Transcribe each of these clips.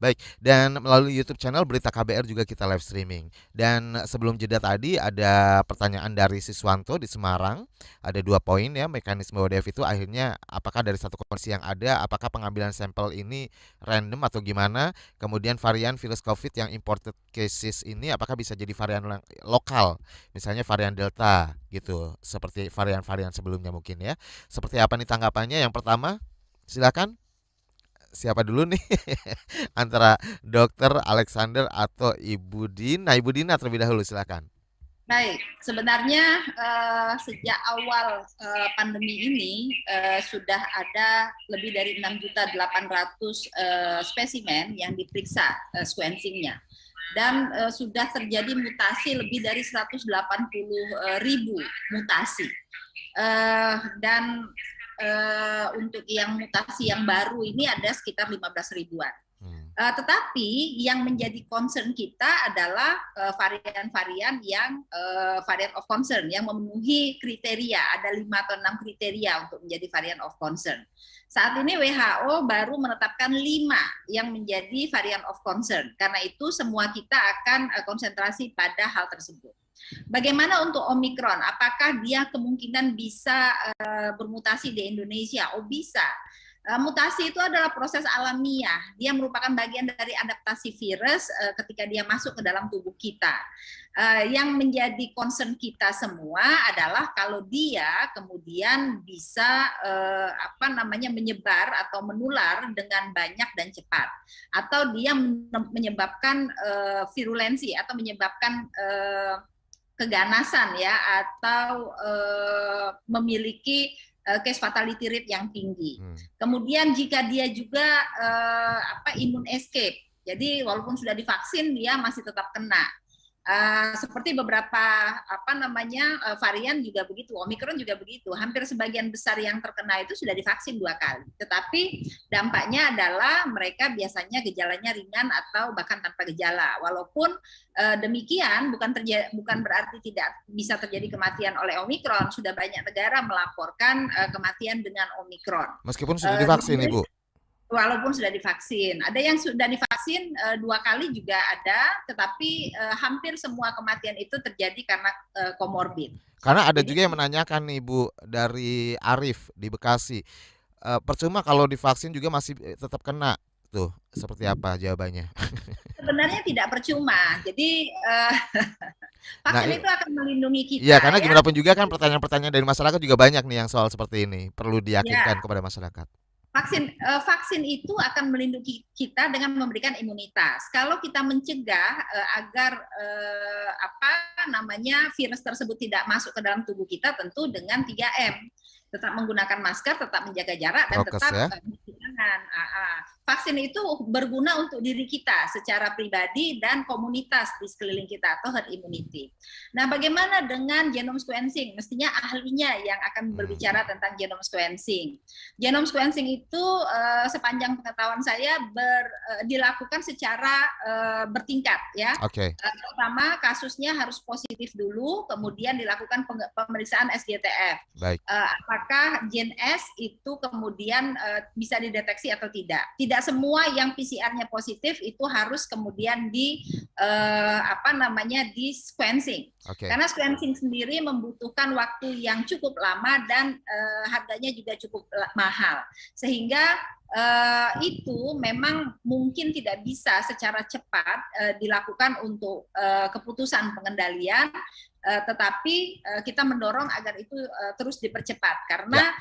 Baik, dan melalui YouTube channel Berita KBR juga kita live streaming. Dan sebelum jeda tadi ada pertanyaan dari Siswanto di Semarang. Ada 2 poin ya, mekanisme WDF itu akhirnya apakah dari satu kondisi yang ada, apakah pengambilan sampel ini random atau gimana? Kemudian varian virus COVID yang imported cases ini apakah bisa jadi varian lokal, misalnya varian Delta gitu, seperti varian-varian sebelumnya mungkin ya. Seperti apa nih tanggapannya? Yang pertama, silakan. Siapa dulu nih? Antara Dokter Alexander atau Ibu Dina? Ibu Dina terlebih dahulu, silakan. Baik, sebenarnya sejak awal pandemi ini sudah ada lebih dari 6.800.000 spesimen yang diperiksa sequencingnya. Dan sudah terjadi mutasi lebih dari 180.000 mutasi. Dan untuk yang mutasi yang baru ini ada sekitar 15 ribuan. Tetapi yang menjadi concern kita adalah varian-varian yang varian of concern yang memenuhi kriteria, ada 5 atau 6 kriteria untuk menjadi varian of concern. Saat ini WHO baru menetapkan 5 yang menjadi varian of concern. Karena itu semua kita akan konsentrasi pada hal tersebut. Bagaimana untuk Omikron? Apakah dia kemungkinan bisa bermutasi di Indonesia? Oh, bisa. Mutasi itu adalah proses alamiah. Dia merupakan bagian dari adaptasi virus ketika dia masuk ke dalam tubuh kita. Yang menjadi concern kita semua adalah kalau dia kemudian bisa menyebar atau menular dengan banyak dan cepat, atau dia menyebabkan virulensi atau menyebabkan keganasan ya, atau memiliki case fatality rate yang tinggi. Kemudian jika dia juga immune escape, jadi walaupun sudah divaksin dia masih tetap kena. Seperti beberapa varian juga begitu, Omikron juga begitu. Hampir sebagian besar yang terkena itu sudah divaksin 2 kali. Tetapi dampaknya adalah mereka biasanya gejalanya ringan atau bahkan tanpa gejala. Walaupun demikian bukan berarti tidak bisa terjadi kematian oleh Omikron. Sudah banyak negara melaporkan kematian dengan Omikron. Meskipun sudah divaksin, Ibu. Walaupun sudah divaksin, ada yang sudah divaksin 2 kali juga ada, tetapi hampir semua kematian itu terjadi karena komorbid. Karena ada juga yang menanyakan nih Bu, dari Arif di Bekasi, percuma kalau divaksin juga masih tetap kena, tuh seperti apa jawabannya? Sebenarnya tidak percuma, jadi vaksin itu akan melindungi Iya, kita karena ya. gimana pun juga kan pertanyaan-pertanyaan dari masyarakat juga banyak nih yang soal seperti ini, perlu diyakinkan Ya, kepada masyarakat. vaksin itu akan melindungi kita dengan memberikan imunitas. Kalau kita mencegah agar virus tersebut tidak masuk ke dalam tubuh kita, tentu dengan 3M. Tetap menggunakan masker, tetap menjaga jarak, dan Prokes tetap ya. mencuci tangan. Vaksin itu berguna untuk diri kita secara pribadi dan komunitas di sekeliling kita, atau herd immunity. Nah, bagaimana dengan genome sequencing? Mestinya ahlinya yang akan berbicara tentang genome sequencing. Genome sequencing itu sepanjang pengetahuan saya dilakukan secara bertingkat ya. Oke. Pertama, kasusnya harus positif dulu, kemudian dilakukan pemeriksaan SGTF. Baik. Apakah gen S itu kemudian bisa dideteksi atau tidak? Tidak semua yang PCR-nya positif itu harus kemudian di sequencing. Oke. Karena sequencing sendiri membutuhkan waktu yang cukup lama dan harganya juga cukup mahal. Sehingga itu memang mungkin tidak bisa secara cepat dilakukan untuk keputusan pengendalian, tetapi kita mendorong agar itu terus dipercepat karena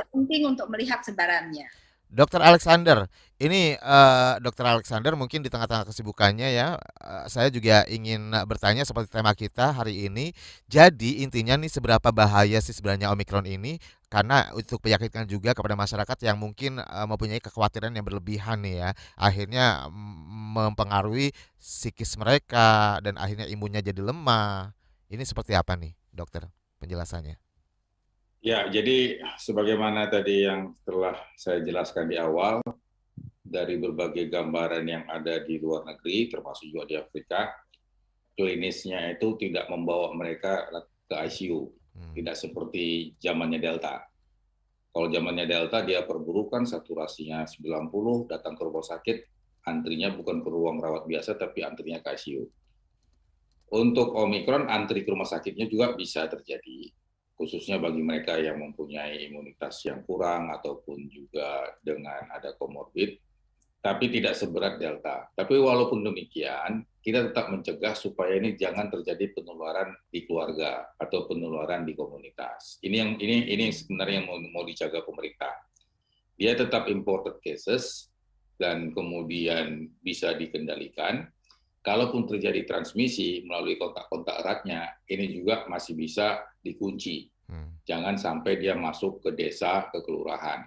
penting untuk melihat sebarannya. Dokter Alexander, ini Dokter Alexander mungkin di tengah-tengah kesibukannya ya, saya juga ingin bertanya seperti tema kita hari ini. Jadi intinya nih seberapa bahaya sih sebenarnya Omikron ini? Karena untuk meyakinkan juga kepada masyarakat yang mungkin mempunyai kekhawatiran yang berlebihan nih ya, akhirnya mempengaruhi psikis mereka dan akhirnya imunnya jadi lemah. Ini seperti apa nih, dokter? Penjelasannya. Ya, jadi sebagaimana tadi yang telah saya jelaskan di awal, dari berbagai gambaran yang ada di luar negeri, termasuk juga di Afrika, klinisnya itu tidak membawa mereka ke ICU, tidak seperti zamannya Delta. Kalau zamannya Delta, dia perburukan, saturasinya 90, datang ke rumah sakit, antrinya bukan ke ruang rawat biasa, tapi antrinya ke ICU. Untuk Omikron, antri ke rumah sakitnya juga bisa terjadi, khususnya bagi mereka yang mempunyai imunitas yang kurang ataupun juga dengan ada komorbid, tapi tidak seberat Delta. Tapi walaupun demikian, kita tetap mencegah supaya ini jangan terjadi penularan di keluarga atau penularan di komunitas. Ini sebenarnya yang mau dijaga pemerintah. Dia tetap imported cases dan kemudian bisa dikendalikan. Kalaupun terjadi transmisi melalui kontak-kontak eratnya, ini juga masih bisa dikunci. Jangan sampai dia masuk ke desa, ke kelurahan.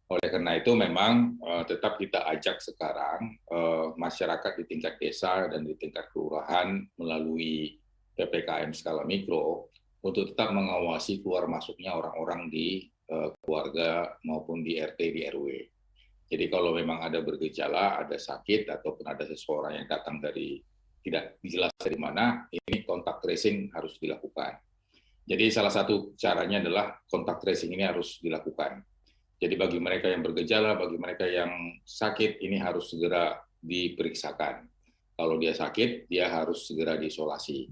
Oleh karena itu memang tetap kita ajak sekarang masyarakat di tingkat desa dan di tingkat kelurahan melalui PPKM skala mikro untuk tetap mengawasi keluar masuknya orang-orang di keluarga maupun di RT, di RW. Jadi kalau memang ada bergejala, ada sakit, ataupun ada seseorang yang datang dari tidak jelas dari mana, ini kontak tracing harus dilakukan. Jadi salah satu caranya adalah kontak tracing ini harus dilakukan. Jadi bagi mereka yang bergejala, bagi mereka yang sakit, ini harus segera diperiksakan. Kalau dia sakit, dia harus segera diisolasi.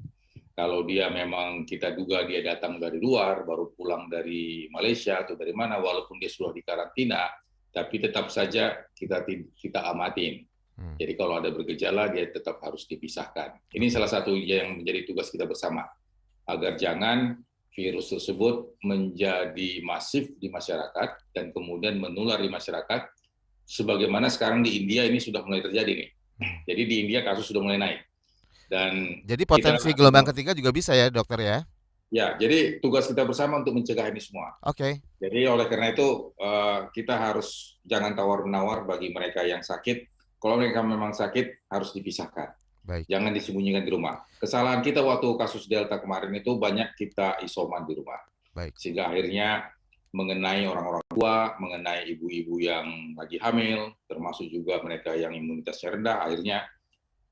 Kalau dia memang kita duga dia datang dari luar, baru pulang dari Malaysia atau dari mana, walaupun dia sudah dikarantina, tapi tetap saja kita amatin. Jadi kalau ada bergejala, dia tetap harus dipisahkan. Ini salah satu yang menjadi tugas kita bersama, agar jangan virus tersebut menjadi masif di masyarakat dan kemudian menular di masyarakat, sebagaimana sekarang di India ini sudah mulai terjadi nih. Jadi di India kasus sudah mulai naik. Dan jadi potensi gelombang ketiga juga bisa ya dokter ya? Ya, jadi tugas kita bersama untuk mencegah ini semua. Oke. Jadi oleh karena itu kita harus jangan tawar-menawar bagi mereka yang sakit. Kalau mereka memang sakit harus dipisahkan. Baik. Jangan disembunyikan di rumah. Kesalahan kita waktu kasus Delta kemarin itu banyak kita isoman di rumah. Baik. Sehingga akhirnya mengenai orang-orang tua, mengenai ibu-ibu yang lagi hamil, termasuk juga mereka yang imunitasnya rendah, akhirnya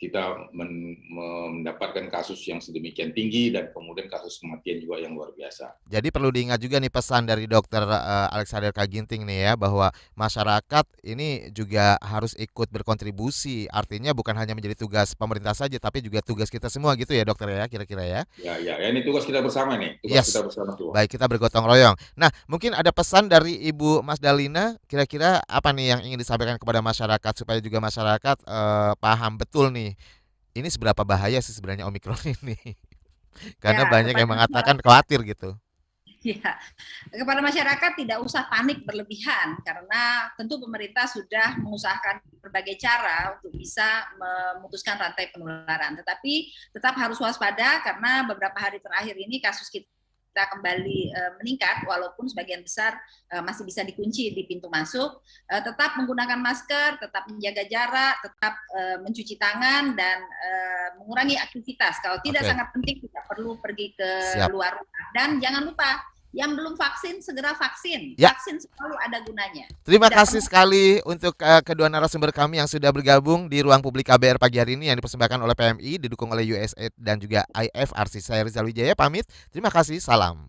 kita mendapatkan kasus yang sedemikian tinggi dan kemudian kasus kematian juga yang luar biasa. Jadi perlu diingat juga nih pesan dari Dokter Alexander Kaginting nih ya, bahwa masyarakat ini juga harus ikut berkontribusi. Artinya bukan hanya menjadi tugas pemerintah saja, tapi juga tugas kita semua gitu ya dokter ya, kira-kira ya. Ya, ini tugas kita bersama nih, kita bersama tuh. Baik, kita bergotong royong. Nah, mungkin ada pesan dari Ibu Mas Dalina, kira-kira apa nih yang ingin disampaikan kepada masyarakat supaya juga masyarakat paham betul nih, ini seberapa bahaya sih sebenarnya Omikron ini? Karena banyak yang mengatakan khawatir gitu. Ya, kepada masyarakat tidak usah panik berlebihan karena tentu pemerintah sudah mengusahakan berbagai cara untuk bisa memutuskan rantai penularan. Tetapi tetap harus waspada karena beberapa hari terakhir ini kasus kita kembali meningkat walaupun sebagian besar masih bisa dikunci di pintu masuk. Tetap menggunakan masker, tetap menjaga jarak, tetap mencuci tangan dan mengurangi aktivitas. Kalau tidak sangat penting tidak perlu pergi ke luar rumah. Dan jangan lupa yang belum vaksin segera vaksin. Ya. Vaksin selalu ada gunanya. Terima kasih sekali untuk kedua narasumber kami yang sudah bergabung di ruang publik KBR pagi hari ini yang dipersembahkan oleh PMI, didukung oleh USAID dan juga IFRC. Saya Rizal Wijaya pamit. Terima kasih. Salam.